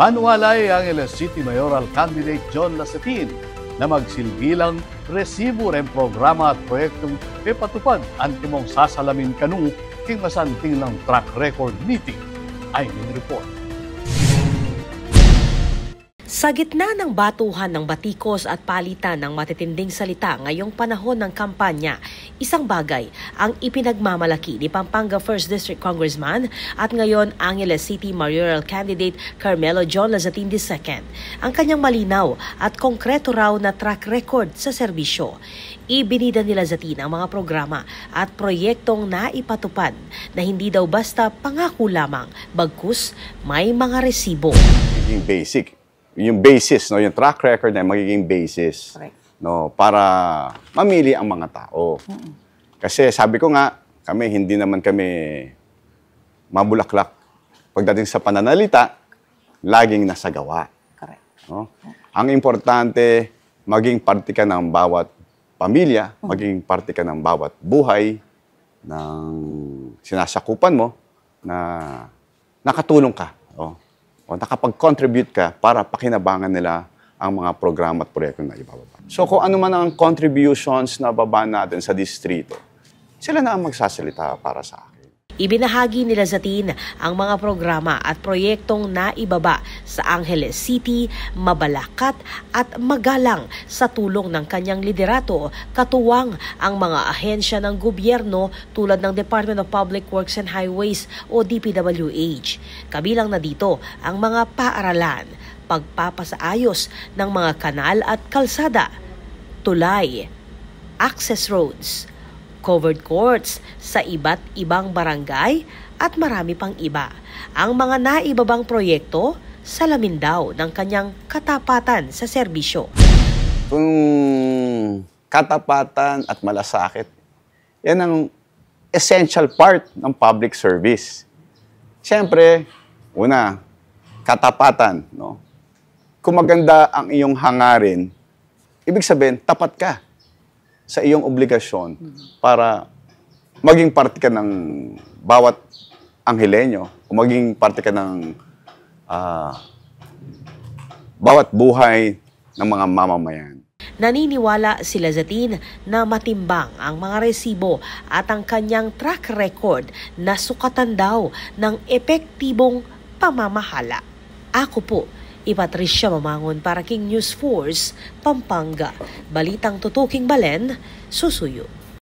Manualay ang Angeles City Mayoral Candidate John Lasetin na magsilbilang resibo ren programa at proyektong ipatupad antimong sasalamin kanu king masanting ng track record meeting. Ay report. Sa gitna ng batuhan ng batikos at palitan ng matitinding salita ngayong panahon ng kampanya, isang bagay ang ipinagmamalaki ni Pampanga 1st District Congressman at ngayon Angeles City Mayoral Candidate Carmelo John Lazatin II, ang kanyang malinaw at konkreto raw na track record sa serbisyo. Ibinida ni Lazatin ang mga programa at proyektong naipatupad na hindi daw basta pangako lamang, bagkus may mga resibo. Magiging basic. Yung basis, no, yung track record na magiging basis, no, para mamili ang mga tao. Kasi sabi ko nga, hindi naman kami mabulaklak. Pagdating sa pananalita, laging nasa gawa. No? Ang importante, maging parte ka ng bawat pamilya, maging parte ka ng bawat buhay ng sinasakupan mo na nakatulong ka. O nakapag-contribute ka para pakinabangan nila ang mga programa at proyekto na ibababa. So kung ano man ang contributions na baba natin sa distrito, sila na ang magsasalita para sa akin. Ibinahagi ni Lazatin ang mga programa at proyektong naibaba sa Angeles City, mabalakat at magalang sa tulong ng kanyang liderato, katuwang ang mga ahensya ng gobyerno tulad ng Department of Public Works and Highways o DPWH. Kabilang na dito ang mga paaralan, pagpapasaayos ng mga kanal at kalsada, tulay, access roads, covered courts sa iba't ibang barangay at marami pang iba. Ang mga naibabang proyekto, salamin daw ng kanyang katapatan sa serbisyo. Kung katapatan at malasakit, yan ang essential part ng public service. Siyempre, una, katapatan. No? Kung maganda ang iyong hangarin, ibig sabihin, tapat ka sa iyong obligasyon para maging parte ka ng bawat Anghelenyo o maging parte ka ng bawat buhay ng mga mamamayan. Naniniwala si Lazatin na matimbang ang mga resibo at ang kanyang track record na sukatan daw ng epektibong pamamahala. Ako po, Patricia Mamangon para King News Force, Pampanga. Balitang tutuking Balen, susuyo.